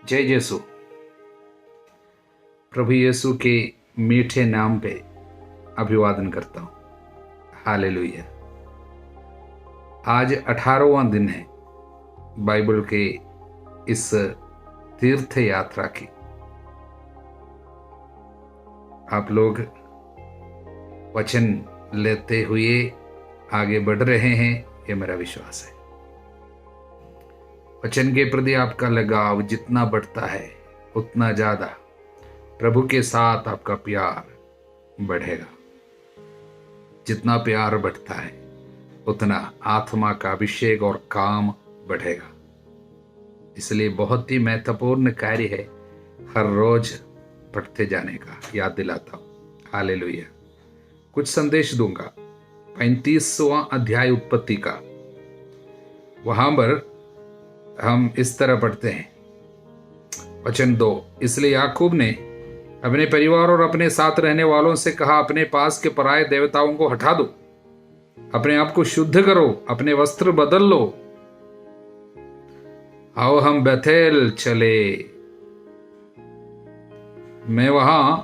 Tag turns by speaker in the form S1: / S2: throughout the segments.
S1: जय यीशु। प्रभु यीशु के मीठे नाम पे अभिवादन करता हूँ। हालेलुया। आज 18वां दिन है बाइबल के इस तीर्थ यात्रा की। आप लोग वचन लेते हुए आगे बढ़ रहे हैं, ये मेरा विश्वास है। वचन के प्रति आपका लगाव जितना बढ़ता है उतना ज्यादा प्रभु के साथ आपका प्यार बढ़ेगा। जितना प्यार बढ़ता है उतना आत्मा का अभिषेक और काम बढ़ेगा। इसलिए बहुत ही महत्वपूर्ण कार्य है हर रोज पढ़ते जाने का। याद दिलाता हूँ। हालेलुया। कुछ संदेश दूंगा। 35वां अध्याय उत्पत्ति का, वहां पर हम इस तरह पढ़ते हैं, वचन 2। इसलिए याकूब ने अपने परिवार और अपने साथ रहने वालों से कहा, अपने पास के पराये देवताओं को हटा दो, अपने आप को शुद्ध करो, अपने वस्त्र बदल लो, आओ हम बेथेल चले। मैं वहां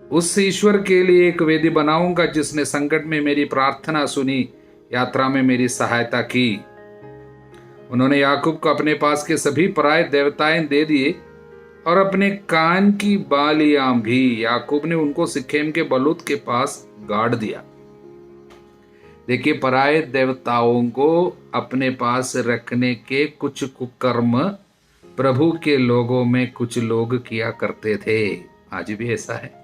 S1: उस ईश्वर के लिए एक वेदी बनाऊंगा जिसने संकट में मेरी प्रार्थना सुनी, यात्रा में मेरी सहायता की। उन्होंने याकूब को अपने पास के सभी पराये देवताएं दे दिए और अपने कान की बालियां भी। याकूब ने उनको सिखेम के बलूत के पास गाड़ दिया। देखिए, पराये देवताओं को अपने पास रखने के कुछ कुकर्म प्रभु के लोगों में कुछ लोग किया करते थे। आज भी ऐसा है।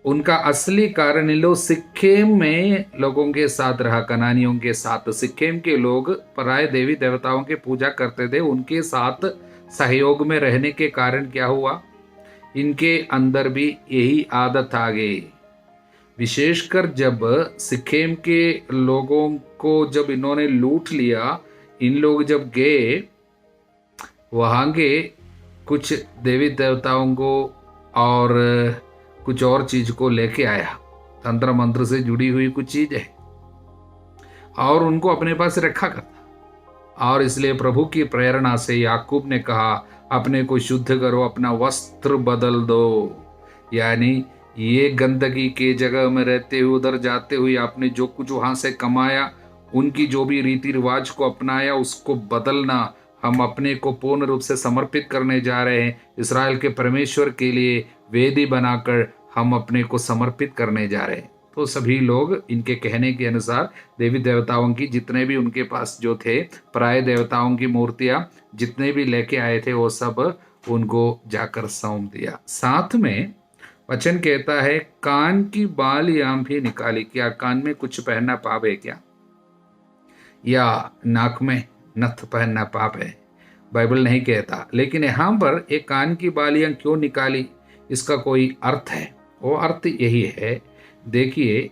S1: उनका असली कारण इन लोग सिक्किम में लोगों के साथ रहा, कनानियों के साथ। सिक्किम के लोग पराये देवी देवताओं की पूजा करते थे। उनके साथ सहयोग में रहने के कारण क्या हुआ, इनके अंदर भी यही आदत आ गई। विशेषकर जब सिक्किम के लोगों को जब इन्होंने लूट लिया, इन लोग जब गए वहां के कुछ देवी देवताओं को और कुछ और चीज को लेके आया, तंत्र मंत्र से जुड़ी हुई कुछ चीज है, और उनको अपने पास रखा करता। और इसलिए प्रभु की प्रेरणा से याकूब ने कहा, अपने को शुद्ध करो, अपना वस्त्र बदल दो। यानी ये गंदगी के जगह में रहते हुए, उधर जाते हुए आपने जो कुछ वहां से कमाया, उनकी जो भी रीति रिवाज को अपनाया, उसको बदलना। हम अपने को पूर्ण रूप से समर्पित करने जा रहे हैं। इस्राएल के परमेश्वर के लिए वेदी बनाकर हम अपने को समर्पित करने जा रहे हैं। तो सभी लोग इनके कहने के अनुसार देवी देवताओं की जितने भी उनके पास जो थे पराये देवताओं की मूर्तियां जितने भी लेके आए थे, वो सब उनको जाकर सौंप दिया। साथ में वचन कहता है, कान की बालियां भी निकाली। क्या कान में कुछ पहनना पाप है क्या, या नाक में नथ पहनना पाप है? बाइबल नहीं कहता, लेकिन यहां पर एक कान की बालियां क्यों निकाली, इसका कोई अर्थ है। वो अर्थ यही है, देखिए,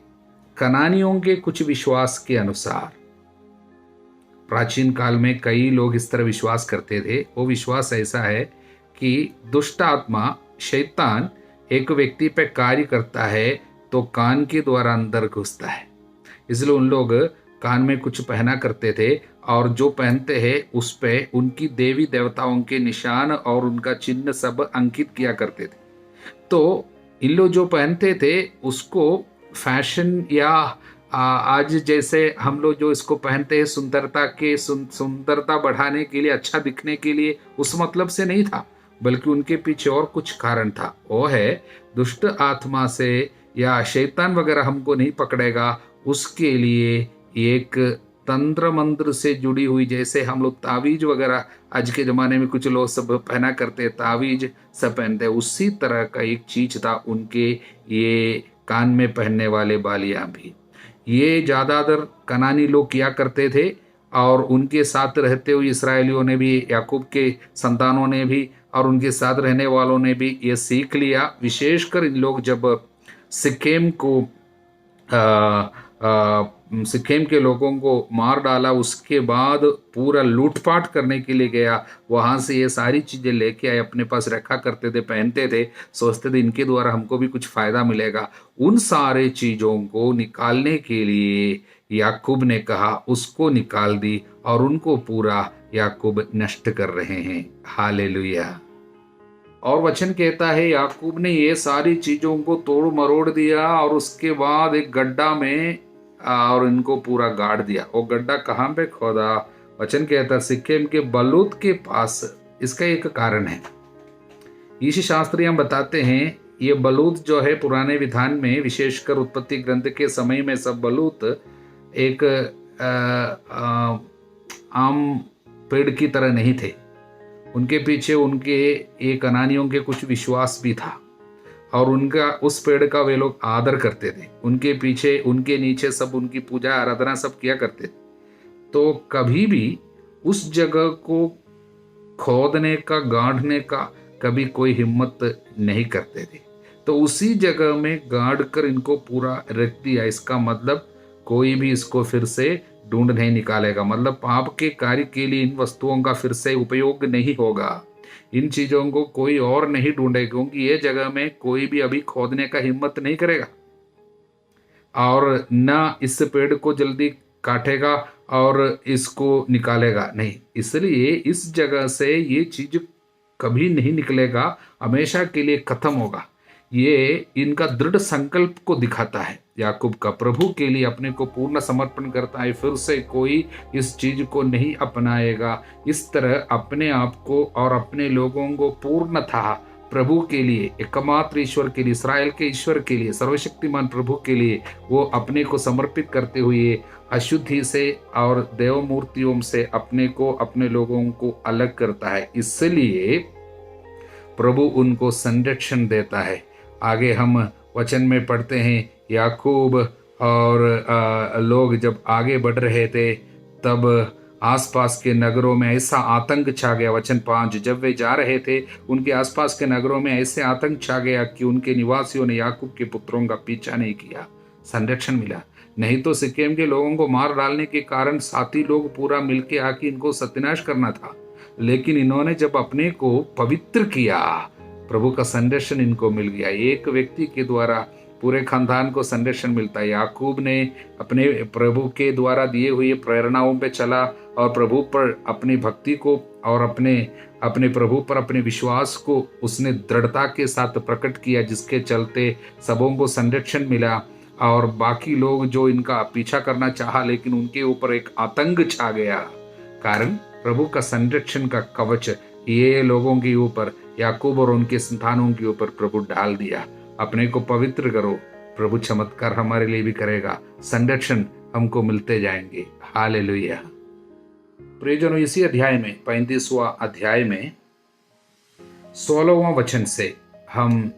S1: कनानियों के कुछ विश्वास के अनुसार प्राचीन काल में कई लोग इस तरह विश्वास करते थे। वो विश्वास ऐसा है कि दुष्ट आत्मा शैतान एक व्यक्ति पे कार्य करता है तो कान के द्वारा अंदर घुसता है। इसलिए उन लोग कान में कुछ पहना करते थे, और जो पहनते हैं उस पे उनकी देवी देवताओं के निशान और उनका चिन्ह सब अंकित किया करते थे। तो इन लोग जो पहनते थे उसको फैशन या आज जैसे हम लोग जो इसको पहनते हैं सुंदरता के सुंदरता बढ़ाने के लिए, अच्छा दिखने के लिए, उस मतलब से नहीं था, बल्कि उनके पीछे और कुछ कारण था। वो है दुष्ट आत्मा से या शैतान वगैरह हमको नहीं पकड़ेगा, उसके लिए एक तंत्र मंत्र से जुड़ी हुई, जैसे हम लोग तावीज वगैरह आज के जमाने में कुछ लोग सब पहना करते, तावीज सब पहनते, उसी तरह का एक चीज था उनके ये कान में पहनने वाले बालियां भी। ये ज्यादातर कनानी लोग किया करते थे, और उनके साथ रहते हुए इसराइलियों ने भी, याकूब के संतानों ने भी और उनके साथ रहने वालों ने भी ये सीख लिया। विशेषकर इन लोग जब सिक्किम को सिक्किम के लोगों को मार डाला, उसके बाद पूरा लूटपाट करने के लिए गया, वहां से ये सारी चीजें लेके आए, अपने पास रखा करते थे, पहनते थे, सोचते थे इनके द्वारा हमको भी कुछ फायदा मिलेगा। उन सारे चीजों को निकालने के लिए याकूब ने कहा, उसको निकाल दी और उनको पूरा याकूब नष्ट कर रहे हैं। हालेलुया। और वचन कहता है याकूब ने ये सारी चीजों को तोड़ मरोड़ दिया और उसके बाद एक गड्ढा में और इनको पूरा गाड़ दिया। वो गड्ढा कहाँ पे खोदा? वचन कहता सिक्किम के बलूत के पास। इसका एक कारण है, यीशु शास्त्री हम बताते हैं ये बलूत जो है पुराने विधान में, विशेषकर उत्पत्ति ग्रंथ के समय में, सब बलूत एक आम पेड़ की तरह नहीं थे। उनके पीछे उनके ये कनानियों के कुछ विश्वास भी था और उनका उस पेड़ का वे लोग आदर करते थे। उनके पीछे उनके नीचे सब उनकी पूजा आराधना सब किया करते थे। तो कभी भी उस जगह को खोदने का, गाड़ने का कभी कोई हिम्मत नहीं करते थे। तो उसी जगह में गाड़ कर इनको पूरा रख दिया। इसका मतलब कोई भी इसको फिर से ढूंढ नहीं निकालेगा। मतलब पाप के कार्य के लिए इन वस्तुओं का फिर से उपयोग नहीं होगा। इन चीजों को कोई और नहीं ढूंढेगा, क्योंकि ये जगह में कोई भी अभी खोदने का हिम्मत नहीं करेगा और न इस पेड़ को जल्दी काटेगा और इसको निकालेगा नहीं। इसलिए इस जगह से ये चीज कभी नहीं निकलेगा, हमेशा के लिए खत्म होगा। ये इनका दृढ़ संकल्प को दिखाता है। याकूब का प्रभु के लिए अपने को पूर्ण समर्पण करता है। फिर से कोई इस चीज को नहीं अपनाएगा। इस तरह अपने आप को और अपने लोगों को पूर्णतः प्रभु के लिए, एकमात्र ईश्वर के लिए, इस्राएल के ईश्वर के लिए, सर्वशक्तिमान प्रभु के लिए वो अपने को समर्पित करते हुए अशुद्धि से और देव मूर्तियों से अपने को, अपने लोगों को अलग करता है। इसलिए प्रभु उनको संरक्षण देता है। आगे हम वचन में पढ़ते हैं याकूब और लोग जब आगे बढ़ रहे थे तब आसपास के नगरों में ऐसा आतंक छा गया। वचन 5, जब वे जा रहे थे उनके आसपास के नगरों में ऐसे आतंक छा गया कि उनके निवासियों ने याकूब के पुत्रों का पीछा नहीं किया। संरक्षण मिला। नहीं तो सिक्किम के लोगों को मार डालने के कारण साथी लोग पूरा मिलके आके इनको सत्यानाश करना था। लेकिन इन्होंने जब अपने को पवित्र किया, प्रभु का संरक्षण इनको मिल गया। एक व्यक्ति के द्वारा पूरे खानदान को संरक्षण मिलता है। याकूब ने अपने प्रभु के द्वारा दिए हुए प्रेरणाओं पे चला और प्रभु पर अपनी भक्ति को और अपने प्रभु पर अपने विश्वास को उसने दृढ़ता के साथ प्रकट किया, जिसके चलते सबों को संरक्षण मिला। और बाकी लोग जो इनका पीछा करना चाहा, लेकिन उनके ऊपर एक आतंक छा गया। कारण प्रभु का संरक्षण का कवच ये लोगों के ऊपर, याकूब और उनके संतानों के ऊपर प्रभु डाल दिया। अपने को पवित्र करो, प्रभु चमत्कार हमारे लिए भी करेगा। संरक्षण हमको मिलते जाएंगे। हालेलुया। प्रियजनों, इसी अध्याय में 35वां अध्याय में 16वां वचन से हम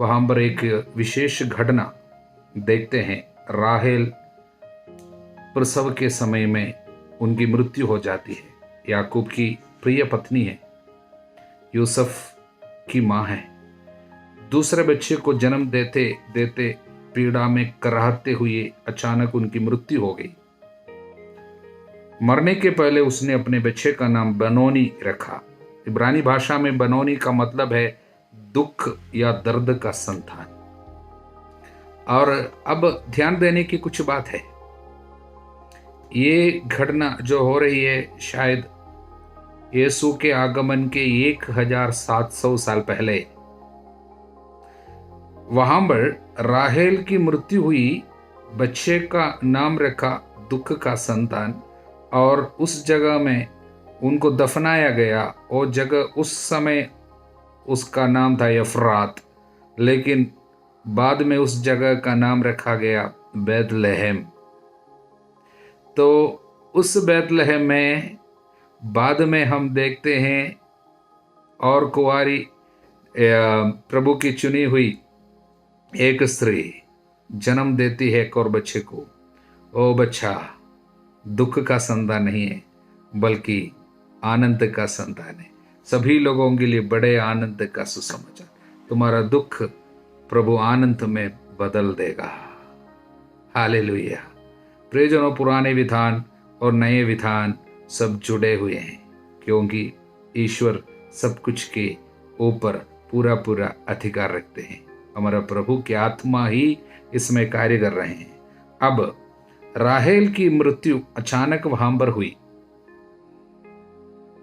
S1: वहां पर एक विशेष घटना देखते हैं। राहेल प्रसव के समय में उनकी मृत्यु हो जाती है। याकूब की प्रिय पत्नी है, यूसुफ की माँ है। दूसरे बच्चे को जन्म देते देते पीड़ा में कराहते हुए अचानक उनकी मृत्यु हो गई। मरने के पहले उसने अपने बच्चे का नाम बनोनी रखा। इब्रानी भाषा में बनोनी का मतलब है दुख या दर्द का संतान। और अब ध्यान देने की कुछ बात है। ये घटना जो हो रही है शायद यीशु के आगमन के 1700 साल पहले। वहां पर राहेल की मृत्यु हुई, बच्चे का नाम रखा दुख का संतान, और उस जगह में उनको दफनाया गया। वो जगह उस समय उसका नाम था यफ्रात, लेकिन बाद में उस जगह का नाम रखा गया बैतलहम। तो उस बैतलहम में बाद में हम देखते हैं और कुंवारी प्रभु की चुनी हुई एक स्त्री जन्म देती है एक और बच्चे को। ओ बच्चा दुख का संतान नहीं है, बल्कि आनंद का संतान है। सभी लोगों के लिए बड़े आनंद का सुसमाचार। तुम्हारा दुख प्रभु आनंद में बदल देगा। हालेलुया। प्रियजनों, पुराने विधान और नए विधान सब जुड़े हुए हैं, क्योंकि ईश्वर सब कुछ के ऊपर पूरा पूरा अधिकार रखते हैं। हमारा प्रभु की आत्मा ही इसमें कार्य कर रहे हैं। अब राहेल की मृत्यु अचानक वहां पर हुई।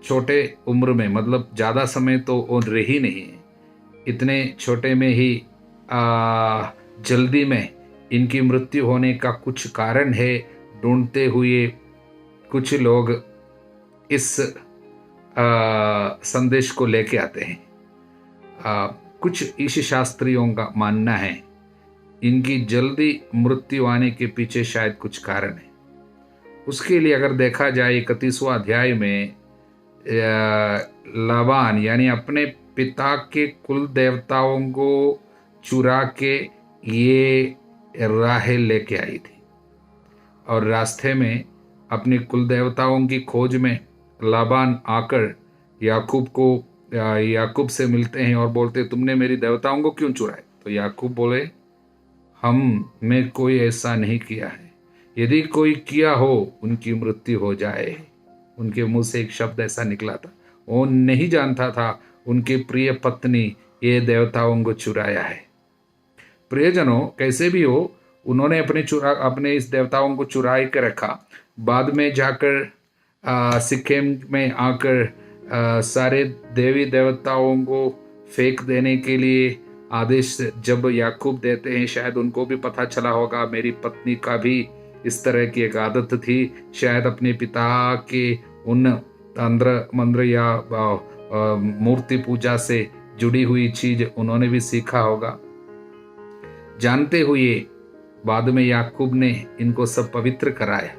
S1: छोटे उम्र में, मतलब ज़्यादा समय तो वो रही नहीं है, इतने छोटे में ही जल्दी में इनकी मृत्यु होने का कुछ कारण है, ढूंढते हुए कुछ लोग इस संदेश को लेके आते हैं। कुछ ईश शास्त्रियों का मानना है इनकी जल्दी मृत्यु आने के पीछे शायद कुछ कारण है। उसके लिए अगर देखा जाए 31वां अध्याय में लाबान यानी अपने पिता के कुल देवताओं को चुरा के ये राहेल लेके आई थी, और रास्ते में अपनी कुल देवताओं की खोज में लाबान आकर याकूब से मिलते हैं और बोलते तुमने मेरी देवताओं को क्यों चुराए? तो याकूब बोले हमने कोई ऐसा नहीं किया है, यदि कोई किया हो उनकी मृत्यु हो जाए। उनके मुंह से एक शब्द ऐसा निकला था, वो नहीं जानता था उनकी प्रिय पत्नी ये देवताओं को चुराया है। प्रियजनों, कैसे भी हो, उन्होंने अपने इस देवताओं को चुरा के रखा। बाद में जाकर सिक्किम में आकर सारे देवी देवताओं को फेंक देने के लिए आदेश जब याकूब देते हैं, शायद उनको भी पता चला होगा मेरी पत्नी का भी इस तरह की एक आदत थी, शायद अपने पिता के उन तंत्र मंत्र या मूर्ति पूजा से जुड़ी हुई चीज उन्होंने भी सीखा होगा। जानते हुए बाद में याकूब ने इनको सब पवित्र कराया,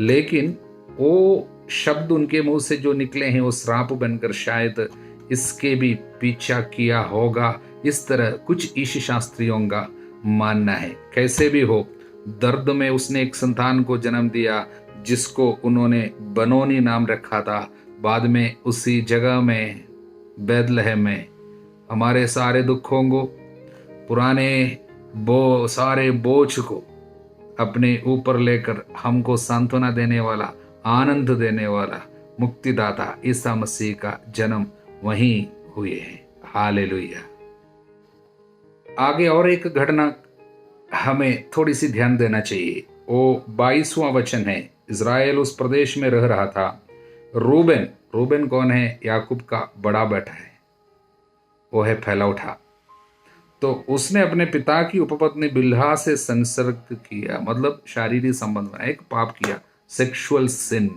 S1: लेकिन वो शब्द उनके मुंह से जो निकले हैं वो श्राप बनकर शायद इसके भी पीछा किया होगा। इस तरह कुछ ईश शास्त्रियों का मानना है। कैसे भी हो, दर्द में उसने एक संतान को जन्म दिया जिसको उन्होंने बनोनी नाम रखा था। बाद में उसी जगह में बैतलहम में हमारे सारे दुखों को, पुराने सारे बोझ को अपने ऊपर लेकर हमको सांत्वना देने वाला, आनंद देने वाला मुक्तिदाता ईसा मसीह का जन्म वहीं हुए है। हालेलुया। आगे और एक घटना हमें थोड़ी सी ध्यान देना चाहिए। वो 22वां वचन है। इज़राइल उस प्रदेश में रह रहा था। रूबेन कौन है? याकूब का बड़ा बेटा है, वो है फैलौठा। तो उसने अपने पिता की उपपत्नी बिल्हा से संसर्ग किया, मतलब शारीरिक संबंध में एक पाप किया, सेक्सुअल सिन।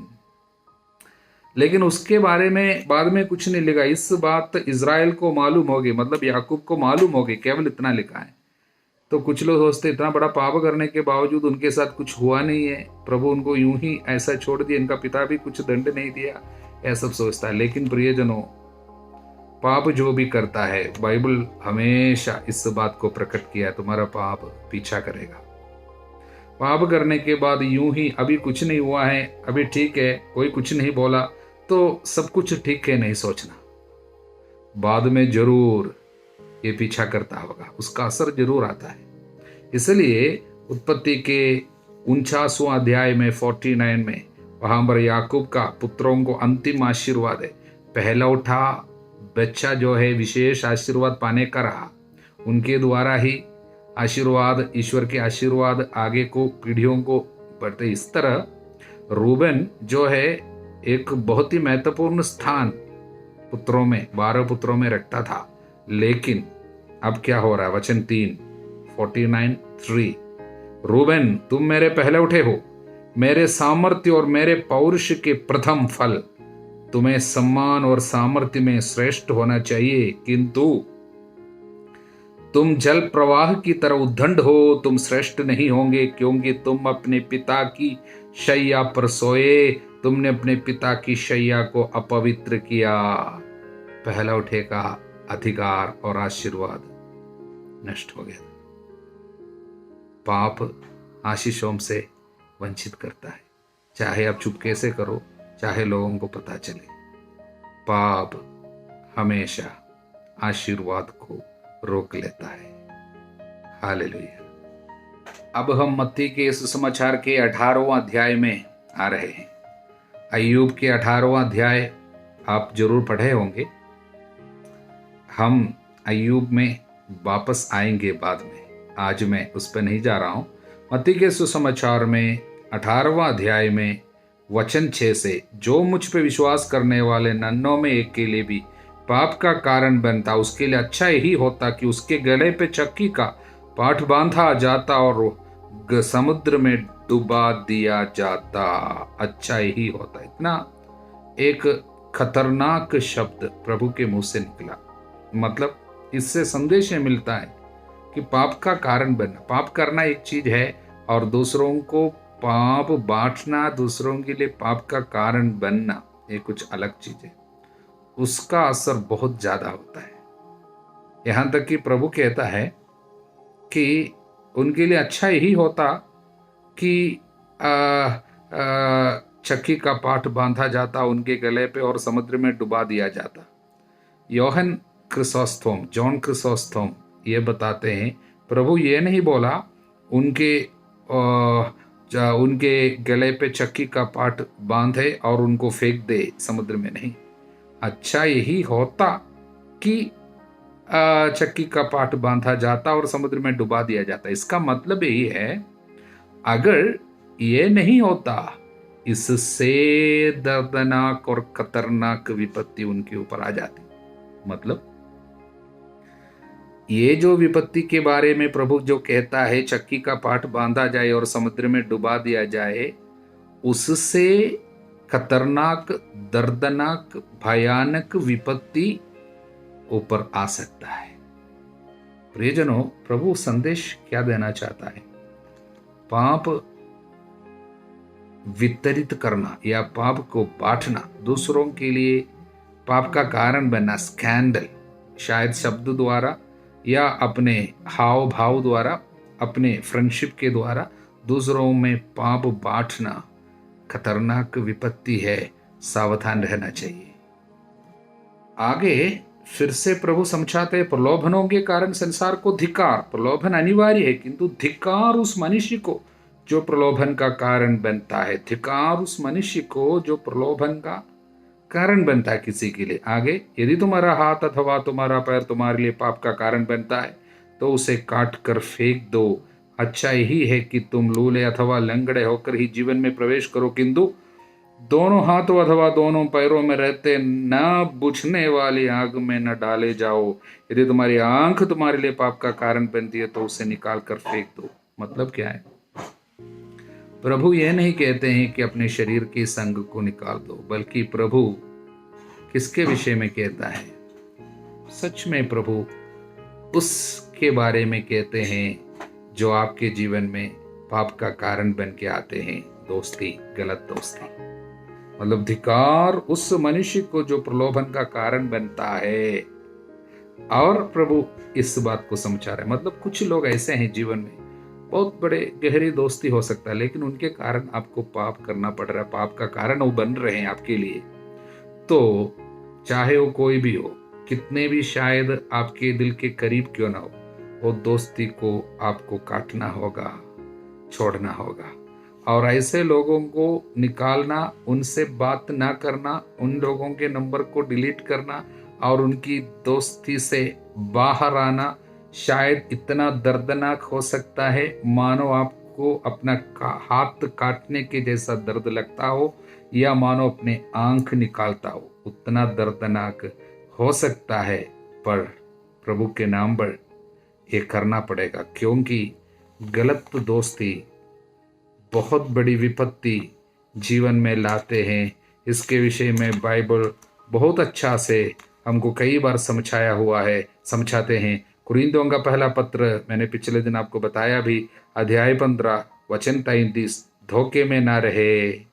S1: लेकिन उसके बारे में बाद में कुछ नहीं लिखा। इस बात इज़राइल को मालूम होगी, मतलब याकूब को मालूम होगी, केवल इतना लिखा है। तो कुछ लोग सोचते इतना बड़ा पाप करने के बावजूद उनके साथ कुछ हुआ नहीं है, प्रभु उनको यूं ही ऐसा छोड़ दिया, इनका पिता भी कुछ दंड नहीं दिया, यह सब सोचता है। लेकिन प्रियजनों, पाप जो भी करता है, बाइबल हमेशा इस बात को प्रकट किया है, तुम्हारा पाप पीछा करेगा। पाप करने के बाद यूं ही अभी कुछ नहीं हुआ है, अभी ठीक है, कोई कुछ नहीं बोला तो सब कुछ ठीक है नहीं सोचना, बाद में जरूर ये पीछा करता होगा, उसका असर जरूर आता है। इसलिए उत्पत्ति के 49वां अध्याय में 49 में वहां पर याकूब का पुत्रों को अंतिम आशीर्वाद है। पहला उठा बच्चा जो है विशेष आशीर्वाद पाने का रहा, उनके द्वारा ही आशीर्वाद, ईश्वर के आशीर्वाद आगे को पीढ़ियों को बढ़ते। इस तरह रूबेन जो है एक बहुत ही महत्वपूर्ण स्थान पुत्रों में, 12 पुत्रों में रखता था। लेकिन अब क्या हो रहा है? वचन 3 49:3, रूबेन तुम मेरे पहले उठे हो, मेरे सामर्थ्य और मेरे पौरुष के प्रथम फल, तुम्हें सम्मान और सामर्थ्य में श्रेष्ठ होना चाहिए, किंतु तुम जल प्रवाह की तरह उद्दंड हो, तुम श्रेष्ठ नहीं होंगे, क्योंकि तुम अपने पिता की शैया पर सोए, तुमने अपने पिता की शैया को अपवित्र किया। पहला उठे का अधिकार और आशीर्वाद नष्ट हो गया। पाप आशीषों से वंचित करता है, चाहे आप चुपके से करो, चाहे लोगों को पता चले। पाप हमेशा आशीर्वाद को रोक लेता है। हालेलुया। अब हम मत्ती के इस समाचार के 18वां अध्याय में आ रहे हैं। अय्यूब के 18वां अध्याय आप जरूर पढ़े होंगे। हम अय्यूब में वापस आएंगे बाद में, आज मैं उस पर नहीं जा रहा हूं। मत्ती के सुसमाचार में 18वां अध्याय में वचन 6 से, जो मुझ पे विश्वास करने वाले नन्नों में एक के लिए भी पाप का कारण बनता, उसके लिए अच्छा यही होता कि उसके गले पे चक्की का पाठ बांधा जाता और समुद्र में डुबा दिया जाता। अच्छा यही होता। इतना एक खतरनाक शब्द प्रभु के मुंह से निकला। मतलब इससे संदेश ये मिलता है कि पाप का कारण बनना, पाप करना एक चीज है, और दूसरों को पाप बांटना, दूसरों के लिए पाप का कारण बनना, ये कुछ अलग चीज है। उसका असर बहुत ज्यादा होता है। यहां तक कि प्रभु कहता है कि उनके लिए अच्छा यही होता कि चक्की का पाठ बांधा जाता उनके गले पे और समुद्र में डुबा दिया जाता। जॉन क्रिसोस्टोम ये बताते हैं, प्रभु ये नहीं बोला उनके गले पे चक्की का पाठ बांधे और उनको फेंक दे समुद्र में, नहीं। अच्छा यही होता कि चक्की का पाठ बांधा जाता और समुद्र में डुबा दिया जाता। इसका मतलब यही है, अगर ये नहीं होता, इससे दर्दनाक और खतरनाक विपत्ति उनके ऊपर आ जाती। मतलब ये जो विपत्ति के बारे में प्रभु जो कहता है चक्की का पाठ बांधा जाए और समुद्र में डुबा दिया जाए, उससे खतरनाक, दर्दनाक, भयानक विपत्ति ऊपर आ सकता है। प्रियजनों, प्रभु संदेश क्या देना चाहता है? पाप वितरित करना या पाप को बांटना, दूसरों के लिए पाप का कारण बनना, स्कैंडल, शायद शब्द द्वारा या अपने हाव भाव द्वारा, अपने फ्रेंडशिप के द्वारा दूसरों में पाप बांटना खतरनाक विपत्ति है, सावधान रहना चाहिए। आगे फिर से प्रभु समझाते हैं, प्रलोभनों के कारण संसार को धिक्कार। प्रलोभन अनिवार्य है, किंतु धिक्कार उस मनुष्य को जो प्रलोभन का कारण बनता है। धिक्कार उस मनुष्य को जो प्रलोभन का कारण बनता है किसी के लिए। आगे, यदि तुम्हारा हाथ अथवा तुम्हारा पैर तुम्हारे लिए पाप का कारण बनता है तो उसे काट कर फेंक दो। अच्छा यही है कि तुम लूले अथवा लंगड़े होकर ही जीवन में प्रवेश करो, किंतु दोनों हाथों अथवा दोनों पैरों में रहते न बुझने वाली आग में न डाले जाओ। यदि तुम्हारी आंख तुम्हारे लिए पाप का कारण बनती है तो उसे निकाल कर फेंक दो। मतलब क्या है? प्रभु यह नहीं कहते हैं कि अपने शरीर के संग को निकाल दो, बल्कि प्रभु किसके विषय में कहता है? सच में प्रभु उसके बारे में कहते हैं जो आपके जीवन में पाप का कारण बन के आते हैं। दोस्ती, गलत दोस्ती। मतलब धिक्कार उस मनुष्य को जो प्रलोभन का कारण बनता है। और प्रभु इस बात को समझा रहे हैं। मतलब कुछ लोग ऐसे हैं जीवन में, बहुत बड़े गहरी दोस्ती हो सकता है, लेकिन उनके कारण आपको पाप करना पड़ रहा है, पाप का कारण वो बन रहे हैं आपके लिए। तो चाहे वो कोई भी हो, कितने भी शायद आपके दिल के करीब क्यों ना हो, वो दोस्ती को आपको काटना होगा, छोड़ना होगा। और ऐसे लोगों को निकालना, उनसे बात ना करना, उन लोगों के नंबर को डिलीट करना और उनकी दोस्ती से बाहर आना शायद इतना दर्दनाक हो सकता है मानो आपको अपना हाथ काटने के जैसा दर्द लगता हो, या मानो अपने आंख निकालता हो, उतना दर्दनाक हो सकता है। पर प्रभु के नाम पर ये करना पड़ेगा, क्योंकि गलत दोस्ती बहुत बड़ी विपत्ति जीवन में लाते हैं। इसके विषय में बाइबल बहुत अच्छा से हमको कई बार समझाया हुआ है, समझाते हैं। कुरिन्थियों का पहला पत्र, मैंने पिछले दिन आपको बताया भी, अध्याय 15 वचन 33, धोखे में ना रहे,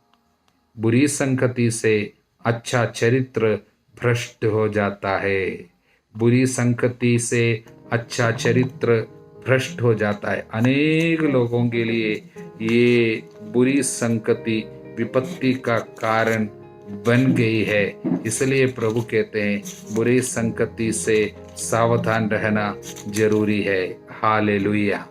S1: बुरी संगति से अच्छा चरित्र भ्रष्ट हो जाता है। बुरी संगति से अच्छा चरित्र भ्रष्ट हो जाता है। अनेक लोगों के लिए ये बुरी संगति विपत्ति का कारण बन गई है। इसलिए प्रभु कहते हैं बुरी संगति से सावधान रहना जरूरी है। हालेलुया।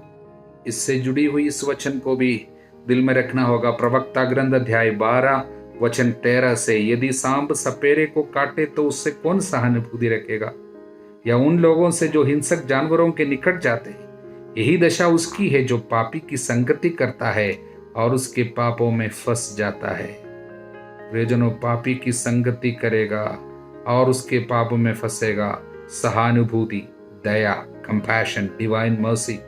S1: इससे जुड़ी हुई इस वचन को भी दिल में रखना होगा। प्रवक्ता ग्रंथ अध्याय 12 वचन 13 से, यदि सांप सपेरे को काटे तो उससे कौन सहानुभूति रखेगा? या उन लोगों से जो हिंसक जानवरों के निकट जाते हैं, यही दशा उसकी है जो पापी की संगति करता है और उसके पापों में फंस जाता है। प्रियजनों, पापी की संगति करेगा और उसके पाप में फंसेगा, सहानुभूति, दया, कंपैशन, डिवाइन मर्सी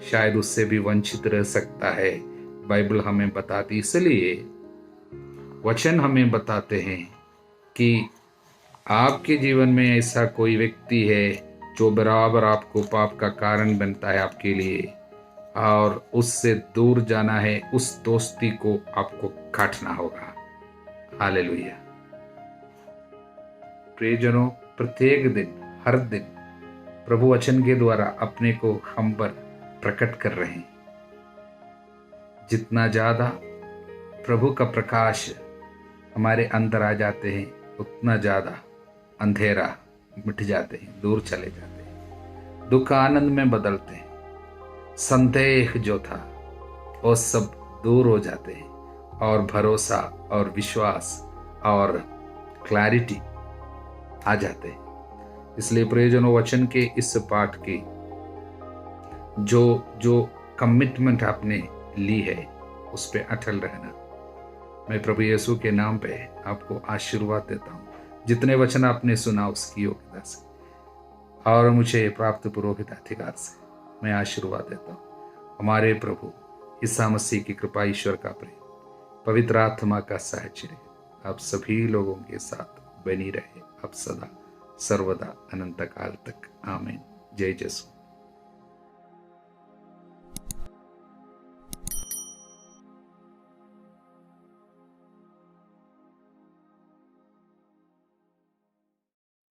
S1: शायद उससे भी वंचित रह सकता है। बाइबल हमें बताती, इसलिए वचन हमें बताते हैं कि आपके जीवन में ऐसा कोई व्यक्ति है जो बराबर आपको पाप का कारण बनता है आपके लिए, और उससे दूर जाना है, उस दोस्ती को आपको काटना होगा। हालेलुया। प्रियजनों, प्रत्येक दिन, हर दिन प्रभु वचन के द्वारा अपने को हम पर प्रकट कर रहे हैं। जितना ज्यादा प्रभु का प्रकाश हमारे अंदर आ जाते हैं, उतना ज्यादा अंधेरा मिट जाते हैं, दूर चले जाते हैं, दुख आनंद में बदलते हैं, संदेह जो था वो सब दूर हो जाते हैं, और भरोसा और विश्वास और क्लैरिटी आ जाते हैं। इसलिए प्रियजनों, वचन के इस पाठ की जो कमिटमेंट आपने ली है उस पे अटल रहना। मैं प्रभु यीशु के नाम पे आपको आशीर्वाद देता हूँ, जितने वचन आपने सुना उसकी योग्यता से और मुझे प्राप्त पुरोहित अधिकार से मैं आशीर्वाद देता हूँ। हमारे प्रभु ईसा मसीह की कृपा, ईश्वर का प्रेम, पवित्र आत्मा का साहचर्य आप सभी लोगों के साथ बनी रहे, अब सदा सर्वदा अनंत काल तक। आमीन। जय यीशु।